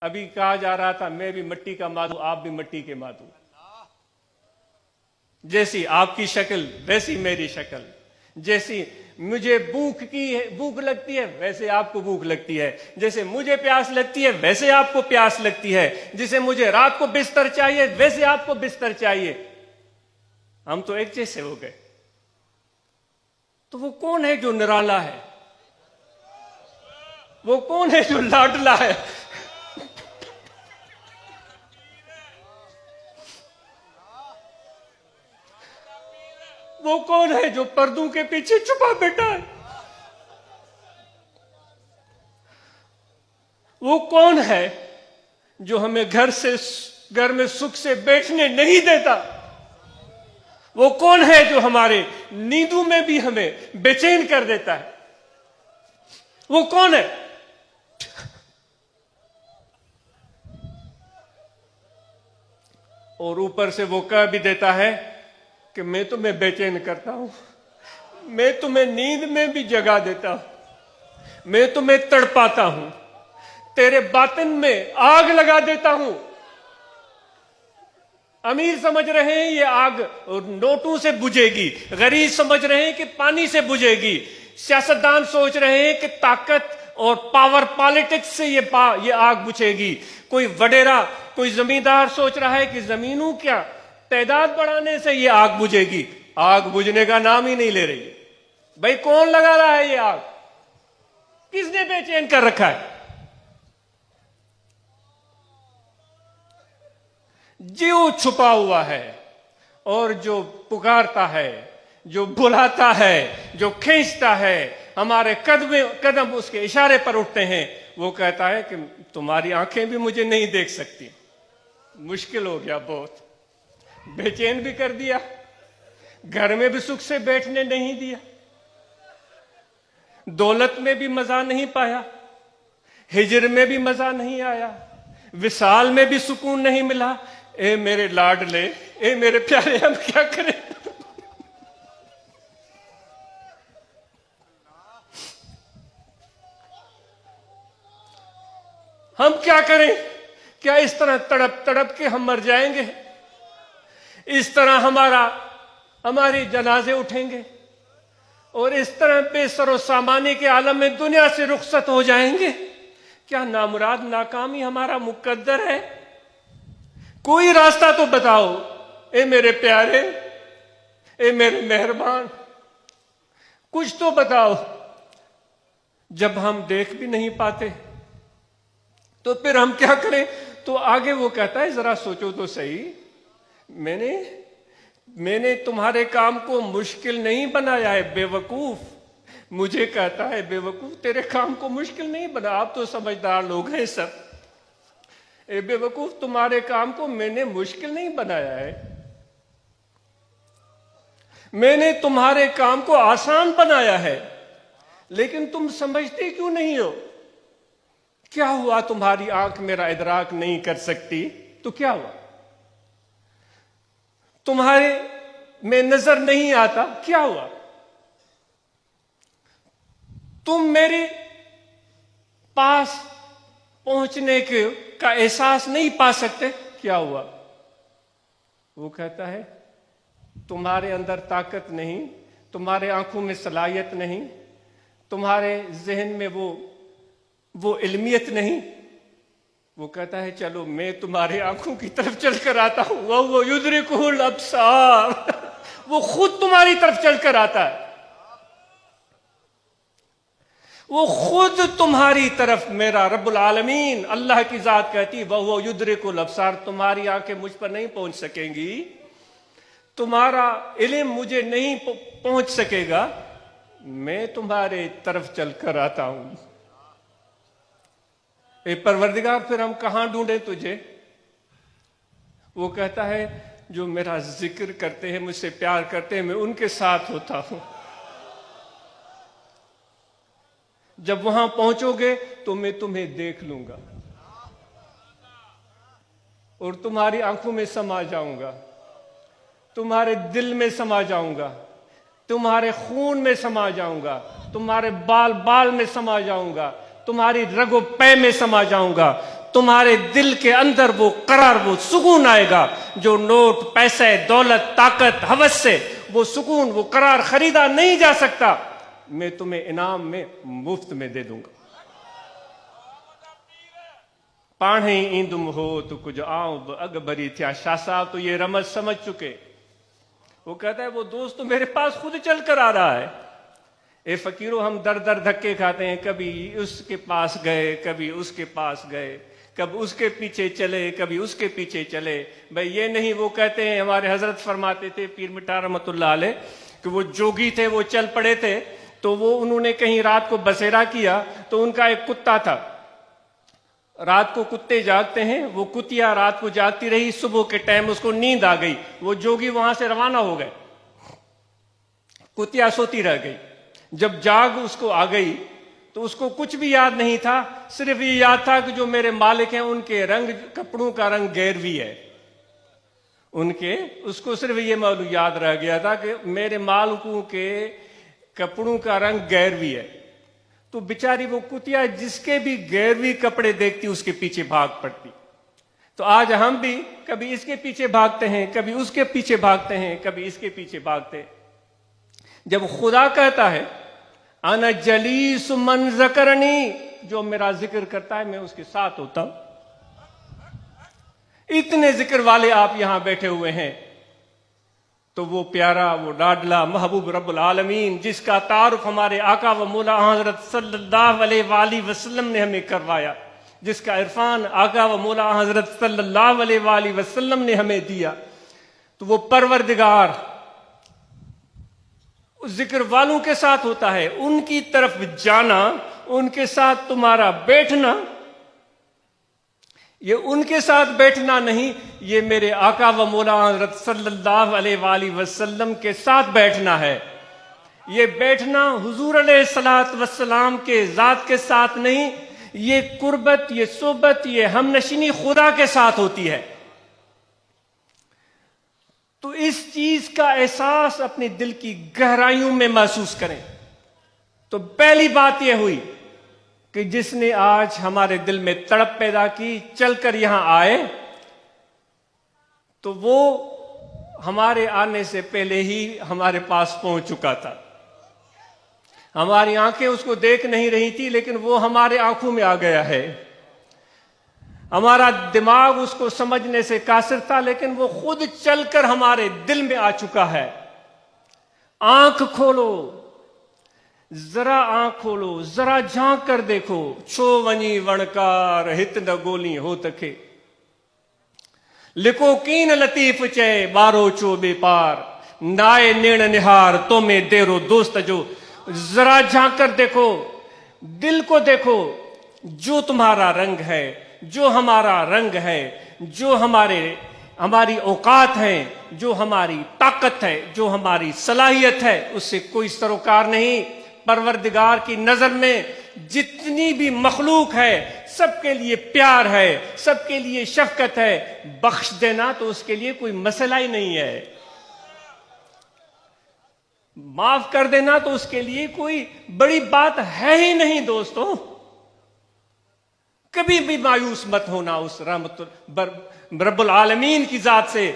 अभी कहा जा रहा था मैं भी मिट्टी का माधु, आप भी मिट्टी के माधु। जैसी आपकी शक्ल वैसी मेरी शक्ल, जैसी मुझे भूख लगती है वैसे आपको भूख लगती है, जैसे मुझे प्यास लगती है वैसे आपको प्यास लगती है, जैसे मुझे रात को बिस्तर चाहिए वैसे आपको बिस्तर चाहिए। हम तो एक जैसे हो गए। तो वो कौन है जो निराला है? वो कौन है जो लाडला है? वो कौन है जो पर्दों के पीछे छुपा बैठा है? वो कौन है जो हमें घर में सुख से बैठने नहीं देता? वो कौन है जो हमारे नींदों में भी हमें बेचैन कर देता है? वो कौन है? और ऊपर से वो कह भी देता है कि मैं तुम्हें बेचैन करता हूं, मैं तुम्हें नींद में भी जगा देता हूं, मैं तुम्हें तड़पाता हूं, तेरे बातिन में आग लगा देता हूं। अमीर समझ रहे हैं ये आग नोटों से बुझेगी, गरीब समझ रहे हैं कि पानी से बुझेगी, सियासतदान सोच रहे हैं कि ताकत और पावर पॉलिटिक्स से ये आग बुझेगी, कोई वडेरा कोई जमींदार सोच रहा है कि जमीनों क्या तादाद बढ़ाने से ये आग बुझेगी। आग बुझने का नाम ही नहीं ले रही है। भाई कौन लगा रहा है ये आग? किसने बेचैन कर रखा है? जो छुपा हुआ है और जो पुकारता है, जो बुलाता है, जो खींचता है, हमारे कदम उसके इशारे पर उठते हैं। वो कहता है कि तुम्हारी आंखें भी मुझे नहीं देख सकती। मुश्किल हो गया बहुत, बेचैन भी कर दिया, घर में भी सुख से बैठने नहीं दिया, दौलत में भी मजा नहीं पाया, हिजर में भी मजा नहीं आया, विसाल में भी सुकून नहीं मिला। ए मेरे लाडले, ए मेरे प्यारे, हम क्या करें? हम क्या करें? क्या इस तरह तड़प तड़प के हम मर जाएंगे? इस तरह हमारी जनाजे उठेंगे और इस तरह बेसरो सामाने के आलम में दुनिया से रुखसत हो जाएंगे? क्या नामुराद नाकामी हमारा मुकद्दर है? कोई रास्ता तो बताओ ए मेरे प्यारे, ए मेरे मेहरबान, कुछ तो बताओ। जब हम देख भी नहीं पाते तो फिर हम क्या करें? तो आगे वो कहता है जरा सोचो तो सही, मैंने तुम्हारे काम को मुश्किल नहीं बनाया है बेवकूफ। मुझे कहता है बेवकूफ, तेरे काम को मुश्किल नहीं बना, आप तो समझदार लोग हैं सब। ए बेवकूफ, तुम्हारे काम को मैंने मुश्किल नहीं बनाया है, मैंने तुम्हारे काम को आसान बनाया है। लेकिन तुम समझते क्यों नहीं हो? क्या हुआ? तुम्हारी आंख मेरा इदराक नहीं कर सकती तो क्या हुआ? तुम्हारे में नजर नहीं आता, क्या हुआ? तुम मेरे पास पहुंचने का एहसास नहीं पा सकते, क्या हुआ? वो कहता है तुम्हारे अंदर ताकत नहीं, तुम्हारे आंखों में सलाहियत नहीं, तुम्हारे जहन में वो इल्मियत नहीं। वो कहता है चलो मैं तुम्हारे आंखों की तरफ चलकर आता हूं। वो युद्रिकुल अब्सार, वो खुद तुम्हारी तरफ चलकर आता है, वो खुद तुम्हारी तरफ। मेरा रब्बुल आलमीन अल्लाह की जात कहती वो युद्रिकुल अब्सार, तुम्हारी आंखें मुझ पर नहीं पहुंच सकेंगी, तुम्हारा इल्म मुझे नहीं पहुंच सकेगा, मैं तुम्हारे तरफ चलकर आता हूं। ए परवरदिगार, फिर हम कहां ढूंढे तुझे? वो कहता है जो मेरा जिक्र करते हैं, मुझसे प्यार करते हैं, मैं उनके साथ होता हूं। जब वहां पहुंचोगे तो मैं तुम्हें देख लूंगा और तुम्हारी आंखों में समा जाऊंगा, तुम्हारे दिल में समा जाऊंगा, तुम्हारे खून में समा जाऊंगा, तुम्हारे बाल बाल में समा जाऊंगा, तुम्हारी रगो पै में समा जाऊंगा, तुम्हारे दिल के अंदर वो करार, वो सुकून आएगा जो नोट, पैसे, दौलत, ताकत, हवस से वो सुकून, वो करार खरीदा नहीं जा सकता। मैं तुम्हें इनाम में मुफ्त में दे दूंगा। पाढ़े ईंदुम हो तो कुछ आऊं अकबरी थया। शाह साहब तो ये रमज समझ चुके। वो कहता है वो दोस्त तो मेरे पास खुद चल कर आ रहा है। ए फकीरों, हम दर दर धक्के खाते हैं, कभी उसके पास गए, कभी उसके पास गए, कभी उसके पीछे चले, कभी उसके पीछे चले। भाई ये नहीं, वो कहते हैं, हमारे हजरत फरमाते थे पीर मिठा रहमतुल्लाह अलैह कि वो जोगी थे, वो चल पड़े थे, तो वो उन्होंने कहीं रात को बसेरा किया, तो उनका एक कुत्ता था। रात को कुत्ते जागते हैं, वो कुतिया रात को जागती रही, सुबह के टाइम उसको नींद आ गई, वो जोगी वहां से रवाना हो गए, कुतिया सोती रह गई। जब जाग उसको आ गई तो उसको कुछ भी याद नहीं था, सिर्फ ये याद था कि जो मेरे मालिक हैं उनके रंग, कपड़ों का रंग गैरवी है उनके, उसको सिर्फ ये मालूम याद रह गया था कि मेरे मालिकों के कपड़ों का रंग गैरवी है। तो बेचारी वो कुतिया जिसके भी गैरवी कपड़े देखती उसके पीछे भाग पड़ती। तो आज हम भी कभी इसके पीछे भागते हैं, कभी उसके पीछे भागते हैं, कभी इसके पीछे भागते हैं। जब खुदा कहता है अना जलीस मन ज़करनी, जो मेरा जिक्र करता है मैं उसके साथ होता हूं। इतने जिक्र वाले आप यहां बैठे हुए हैं, तो वो प्यारा, वो लाडला महबूब रब्बुल आलमीन, जिसका तारुफ हमारे आका व मौला हजरत सल्लल्लाहु अलैहि वसल्लम ने हमें करवाया, जिसका इरफान आका व मौला हजरत सल्लल्लाहु अलैहि वसल्लम ने हमें दिया, तो वो परवरदिगार उस जिक्र वालों के साथ होता है। उनकी तरफ जाना, उनके साथ तुम्हारा बैठना, ये उनके साथ बैठना नहीं, ये मेरे आका व मौला हज़रत सल्लल्लाहु अलैहि वसल्लम के साथ बैठना है। ये बैठना हुजूर अलैहिस्सलात वस्सलाम के जात के साथ नहीं, ये कुर्बत, ये सोबत, ये हमनशीनी खुदा के साथ होती है। तो इस चीज का एहसास अपने दिल की गहराइयों में महसूस करें। तो पहली बात यह हुई कि जिसने आज हमारे दिल में तड़प पैदा की, चलकर यहां आए, तो वो हमारे आने से पहले ही हमारे पास पहुंच चुका था। हमारी आंखें उसको देख नहीं रही थी, लेकिन वो हमारे आंखों में आ गया है। हमारा दिमाग उसको समझने से कासिर था, लेकिन वो खुद चलकर हमारे दिल में आ चुका है। आंख खोलो, जरा आंख खोलो, जरा झांक कर देखो। छो वनी वणकार हित न गोली हो तके, लिको कीन लतीफ चे बारो चो बेपार, नाए नेण निहार तो में देरो दोस्त जो। जरा झांक कर देखो, दिल को देखो, जो तुम्हारा रंग है, जो हमारा रंग है, जो हमारी औकात है, जो हमारी ताकत है, जो हमारी सलाहियत है, उससे कोई सरोकार नहीं। परवरदिगार की नजर में जितनी भी मखलूक है, सबके लिए प्यार है, सबके लिए शफकत है। बख्श देना तो उसके लिए कोई मसला ही नहीं है, माफ कर देना तो उसके लिए कोई बड़ी बात है ही नहीं। दोस्तों, कभी भी मायूस मत होना उस रहमत रब्बुल आलमीन की जात से।